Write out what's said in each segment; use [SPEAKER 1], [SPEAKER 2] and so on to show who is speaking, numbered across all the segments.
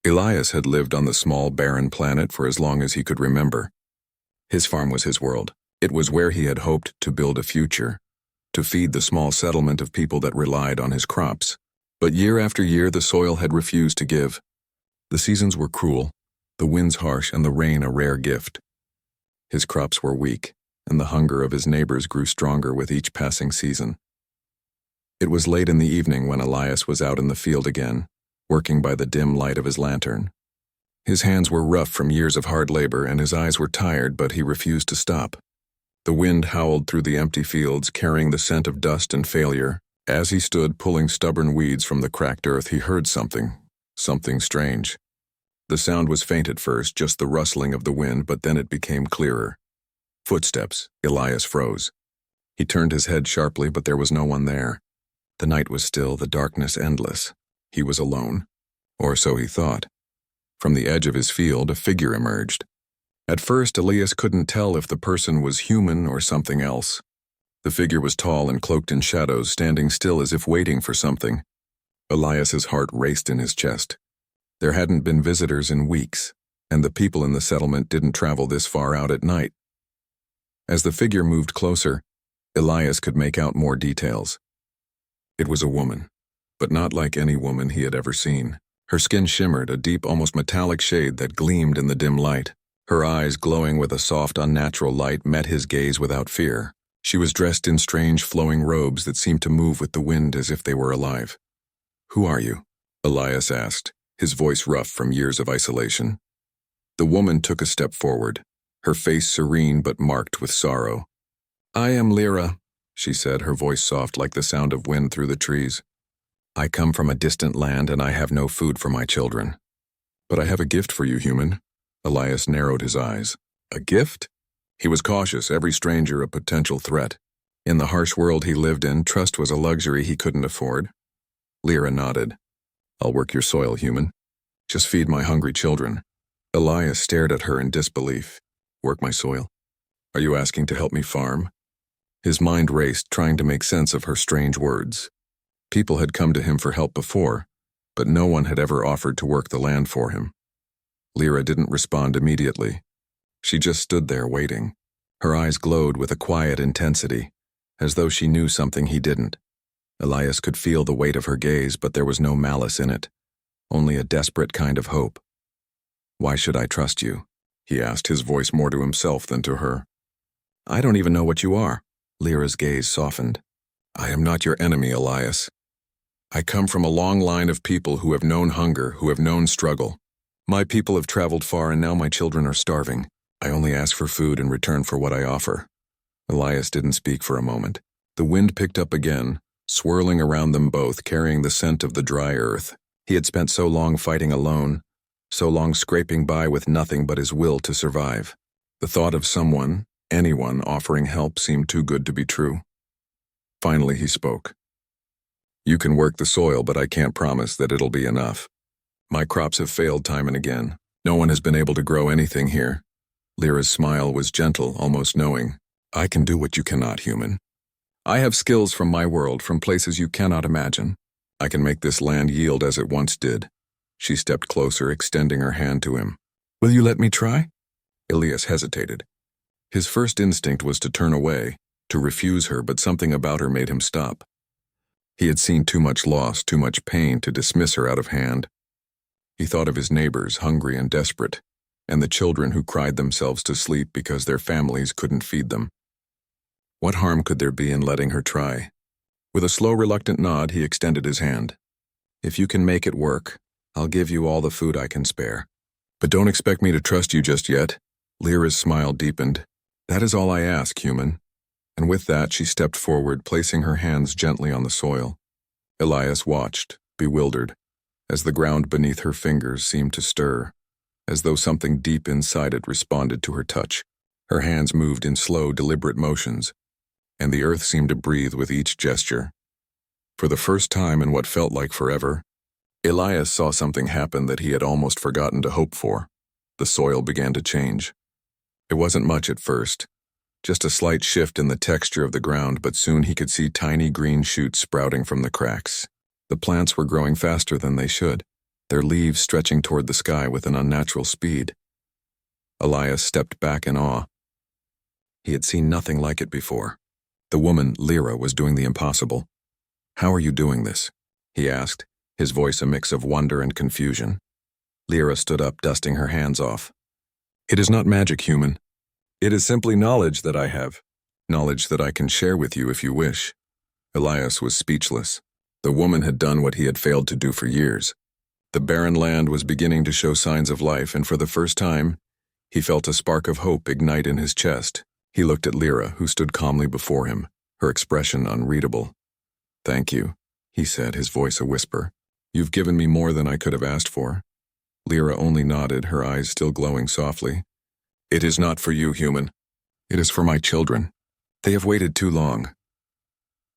[SPEAKER 1] Elias had lived on the small, barren planet for as long as he could remember. His farm was his world. It was where he had hoped to build a future, to feed the small settlement of people that relied on his crops. But year after year, the soil had refused to give. The seasons were cruel, the winds harsh, and the rain a rare gift. His crops were weak, and the hunger of his neighbors grew stronger with each passing season. It was late in the evening when Elias was out in the field again, working by the dim light of his lantern. His hands were rough from years of hard labor, and his eyes were tired, but he refused to stop. The wind howled through the empty fields, carrying the scent of dust and failure. As he stood pulling stubborn weeds from the cracked earth, he heard something strange. The sound was faint at first, just the rustling of the wind, but then it became clearer. Footsteps. Elias froze. He turned his head sharply, but there was no one there. The night was still, the darkness endless. He was alone. Or so he thought. From the edge of his field, a figure emerged. At first, Elias couldn't tell if the person was human or something else. The figure was tall and cloaked in shadows, standing still as if waiting for something. Elias's heart raced in his chest. There hadn't been visitors in weeks, and the people in the settlement didn't travel this far out at night. As the figure moved closer, Elias could make out more details. It was a woman, but not like any woman he had ever seen. Her skin shimmered, a deep, almost metallic shade that gleamed in the dim light. Her eyes, glowing with a soft, unnatural light, met his gaze without fear. She was dressed in strange, flowing robes that seemed to move with the wind as if they were alive. "Who are you?" Elias asked, his voice rough from years of isolation. The woman took a step forward, her face serene but marked with sorrow. "I am Lyra," she said, her voice soft like the sound of wind through the trees. "I come from a distant land and I have no food for my children. But I have a gift for you, human." Elias narrowed his eyes. A gift? He was cautious, every stranger a potential threat. In the harsh world he lived in, trust was a luxury he couldn't afford. Lyra nodded. "I'll work your soil, human. Just feed my hungry children." Elias stared at her in disbelief. "Work my soil? Are you asking to help me farm?" His mind raced, trying to make sense of her strange words. People had come to him for help before, but no one had ever offered to work the land for him. Lyra didn't respond immediately. She just stood there waiting. Her eyes glowed with a quiet intensity, as though she knew something he didn't. Elias could feel the weight of her gaze, but there was no malice in it, only a desperate kind of hope. "Why should I trust you?" he asked, his voice more to himself than to her. "I don't even know what you are." Lyra's gaze softened. "I am not your enemy, Elias. I come from a long line of people who have known hunger, who have known struggle. My people have traveled far and now my children are starving. I only ask for food in return for what I offer." Elias didn't speak for a moment. The wind picked up again, swirling around them both, carrying the scent of the dry earth. He had spent so long fighting alone, so long scraping by with nothing but his will to survive. The thought of someone, anyone, offering help seemed too good to be true. Finally he spoke. "You can work the soil, but I can't promise that it'll be enough. My crops have failed time and again. No one has been able to grow anything here." Lyra's smile was gentle, almost knowing. "I can do what you cannot, human. I have skills from my world, from places you cannot imagine. I can make this land yield as it once did." She stepped closer, extending her hand to him. "Will you let me try?" Elias hesitated. His first instinct was to turn away, to refuse her, but something about her made him stop. He had seen too much loss, too much pain to dismiss her out of hand. He thought of his neighbors, hungry and desperate, and the children who cried themselves to sleep because their families couldn't feed them. What harm could there be in letting her try? With a slow, reluctant nod, he extended his hand. "If you can make it work, I'll give you all the food I can spare. But don't expect me to trust you just yet." Lyra's smile deepened. "That is all I ask, human." And with that, she stepped forward, placing her hands gently on the soil. Elias watched, bewildered, as the ground beneath her fingers seemed to stir, as though something deep inside it responded to her touch. Her hands moved in slow, deliberate motions, and the earth seemed to breathe with each gesture. For the first time in what felt like forever, Elias saw something happen that he had almost forgotten to hope for. The soil began to change. It wasn't much at first, just a slight shift in the texture of the ground, but soon he could see tiny green shoots sprouting from the cracks. The plants were growing faster than they should. their leaves stretching toward the sky with an unnatural speed. Elias stepped back in awe. He had seen nothing like it before. The woman, Lyra, was doing the impossible. "How are you doing this?" he asked, his voice a mix of wonder and confusion. Lyra stood up, dusting her hands off. "It is not magic, human. It is simply knowledge that I have. Knowledge that I can share with you if you wish." Elias was speechless. The woman had done what he had failed to do for years. The barren land was beginning to show signs of life, and for the first time, he felt a spark of hope ignite in his chest. He looked at Lyra, who stood calmly before him, her expression unreadable. "Thank you," he said, his voice a whisper. "You've given me more than I could have asked for." Lyra only nodded, her eyes still glowing softly. "It is not for you, human. It is for my children. They have waited too long."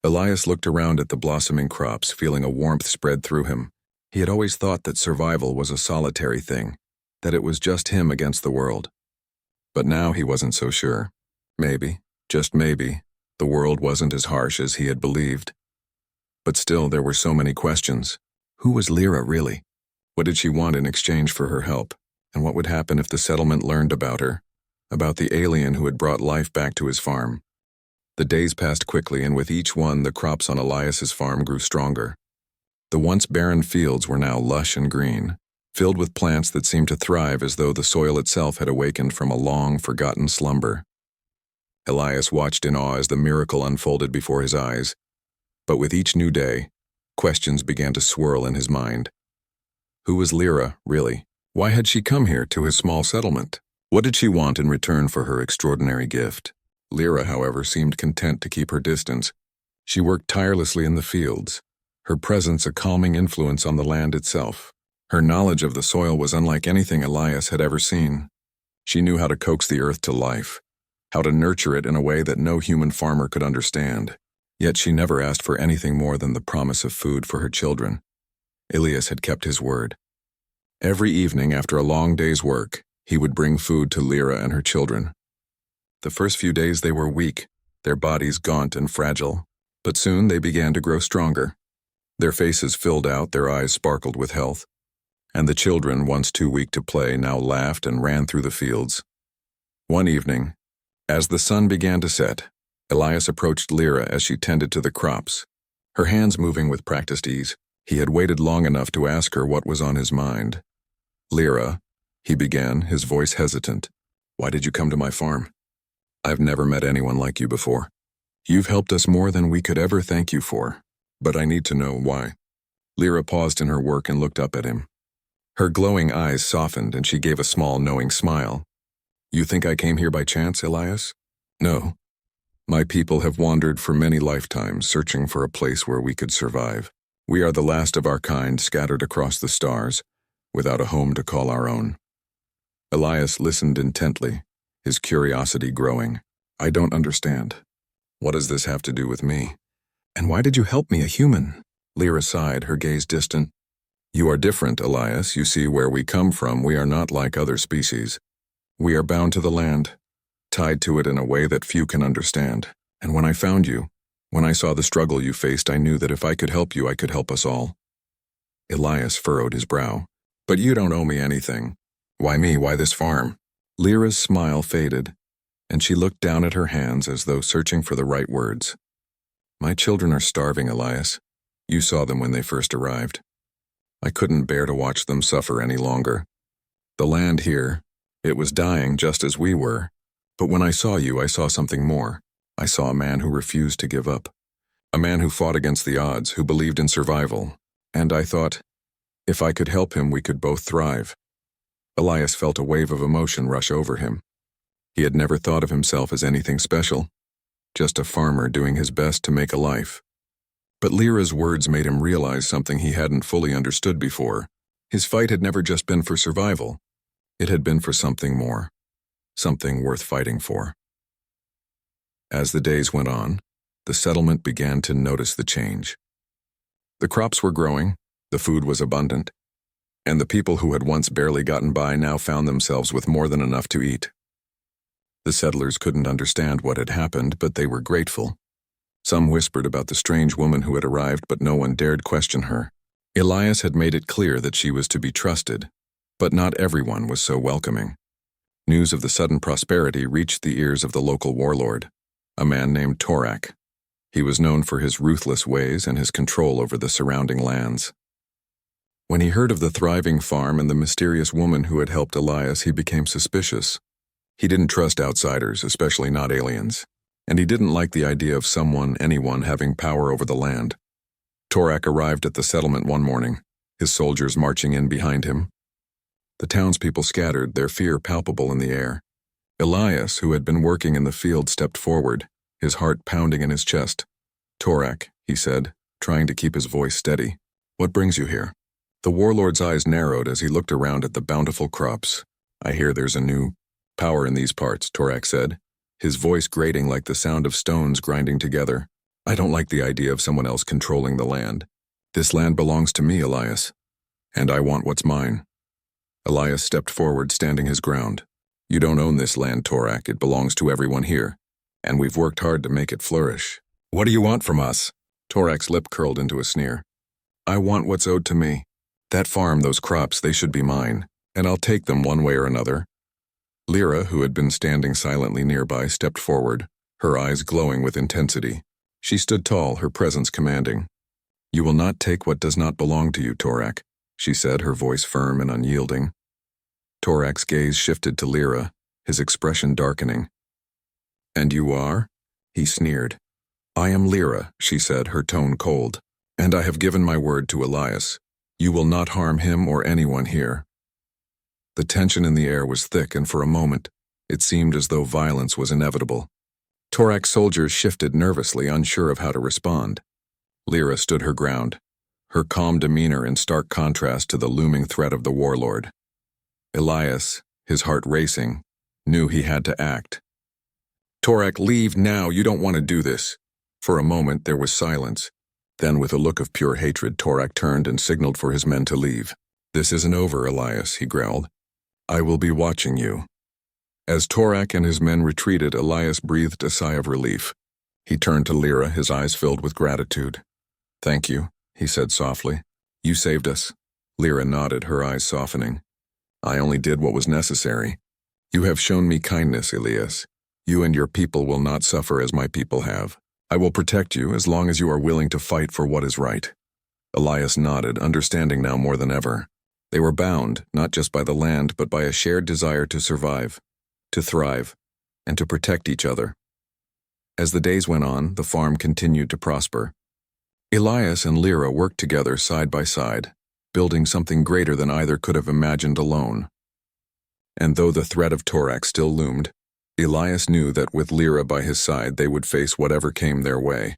[SPEAKER 1] Elias looked around at the blossoming crops, feeling a warmth spread through him. He had always thought that survival was a solitary thing, that it was just him against the world. But now he wasn't so sure. Maybe, just maybe, the world wasn't as harsh as he had believed. But still, there were so many questions. Who was Lyra really? What did she want in exchange for her help? And what would happen if the settlement learned about her? About the alien who had brought life back to his farm? The days passed quickly, and with each one, the crops on Elias's farm grew stronger. The once barren fields were now lush and green, filled with plants that seemed to thrive as though the soil itself had awakened from a long, forgotten slumber. Elias watched in awe as the miracle unfolded before his eyes. But with each new day, questions began to swirl in his mind. Who was Lyra, really? Why had she come here to his small settlement? What did she want in return for her extraordinary gift? Lyra, however, seemed content to keep her distance. She worked tirelessly in the fields, her presence a calming influence on the land itself. Her knowledge of the soil was unlike anything Elias had ever seen. She knew how to coax the earth to life, how to nurture it in a way that no human farmer could understand. Yet she never asked for anything more than the promise of food for her children. Elias had kept his word. Every evening after a long day's work, he would bring food to Lyra and her children. The first few days they were weak, their bodies gaunt and fragile, but soon they began to grow stronger. Their faces filled out, their eyes sparkled with health, and the children, once too weak to play, now laughed and ran through the fields. One evening, as the sun began to set, Elias approached Lyra as she tended to the crops, her hands moving with practiced ease. He had waited long enough to ask her what was on his mind. "Lyra," he began, his voice hesitant, "why did you come to my farm? I've never met anyone like you before. You've helped us more than we could ever thank you for, but I need to know why." Lyra paused in her work and looked up at him. Her glowing eyes softened and she gave a small, knowing smile. "You think I came here by chance, Elias? No. My people have wandered for many lifetimes, searching for a place where we could survive. We are the last of our kind, scattered across the stars, without a home to call our own." Elias listened intently, his curiosity growing. "I don't understand. What does this have to do with me? And why did you help me, a human?" Lyra sighed, her gaze distant. "You are different, Elias. You see, where we come from, we are not like other species. We are bound to the land, tied to it in a way that few can understand. And when I found you, when I saw the struggle you faced, I knew that if I could help you, I could help us all." Elias furrowed his brow. "But you don't owe me anything. Why me? Why this farm?" Lyra's smile faded, and she looked down at her hands as though searching for the right words. "My children are starving, Elias. You saw them when they first arrived. I couldn't bear to watch them suffer any longer. The land here, it was dying just as we were. But when I saw you, I saw something more. I saw a man who refused to give up. A man who fought against the odds, who believed in survival. And I thought, if I could help him, we could both thrive." Elias felt a wave of emotion rush over him. He had never thought of himself as anything special, just a farmer doing his best to make a life. But Lyra's words made him realize something he hadn't fully understood before. His fight had never just been for survival. It had been for something more, something worth fighting for. As the days went on, the settlement began to notice the change. The crops were growing, the food was abundant, and the people who had once barely gotten by now found themselves with more than enough to eat. The settlers couldn't understand what had happened, but they were grateful. Some whispered about the strange woman who had arrived, but no one dared question her. Elias had made it clear that she was to be trusted, but not everyone was so welcoming. News of the sudden prosperity reached the ears of the local warlord, a man named Torak. He was known for his ruthless ways and his control over the surrounding lands. When he heard of the thriving farm and the mysterious woman who had helped Elias, he became suspicious. He didn't trust outsiders, especially not aliens, and he didn't like the idea of anyone having power over the land. Torak arrived at the settlement one morning, his soldiers marching in behind him. The townspeople scattered, their fear palpable in the air. Elias, who had been working in the field, stepped forward, his heart pounding in his chest. "Torak," he said, trying to keep his voice steady. "What brings you here?" The warlord's eyes narrowed as he looked around at the bountiful crops. "I hear there's a new power in these parts," Torak said, his voice grating like the sound of stones grinding together. "I don't like the idea of someone else controlling the land. This land belongs to me, Elias, and I want what's mine." Elias stepped forward, standing his ground. "You don't own this land, Torak. It belongs to everyone here, and we've worked hard to make it flourish." "What do you want from us?" Torak's lip curled into a sneer. "I want what's owed to me. That farm, those crops, they should be mine, and I'll take them one way or another." Lyra, who had been standing silently nearby, stepped forward, her eyes glowing with intensity. She stood tall, her presence commanding. "You will not take what does not belong to you, Torak," she said, her voice firm and unyielding. Torak's gaze shifted to Lyra, his expression darkening. "And you are?" he sneered. "I am Lyra," she said, her tone cold, "and I have given my word to Elias. You will not harm him or anyone here." The tension in the air was thick, and for a moment, it seemed as though violence was inevitable. Torak's soldiers shifted nervously, unsure of how to respond. Lyra stood her ground, her calm demeanor in stark contrast to the looming threat of the warlord. Elias, his heart racing, knew he had to act. "Torak, leave now. You don't want to do this." For a moment, there was silence. Then, with a look of pure hatred, Torak turned and signaled for his men to leave. "This isn't over, Elias," he growled. "I will be watching you." As Torak and his men retreated, Elias breathed a sigh of relief. He turned to Lyra, his eyes filled with gratitude. "Thank you," he said softly. "You saved us." Lyra nodded, her eyes softening. "I only did what was necessary. You have shown me kindness, Elias. You and your people will not suffer as my people have. I will protect you as long as you are willing to fight for what is right." Elias nodded, understanding now more than ever. They were bound, not just by the land, but by a shared desire to survive, to thrive, and to protect each other. As the days went on, the farm continued to prosper. Elias and Lyra worked together side by side, building something greater than either could have imagined alone. And though the threat of Torak still loomed, Elias knew that with Lyra by his side they would face whatever came their way.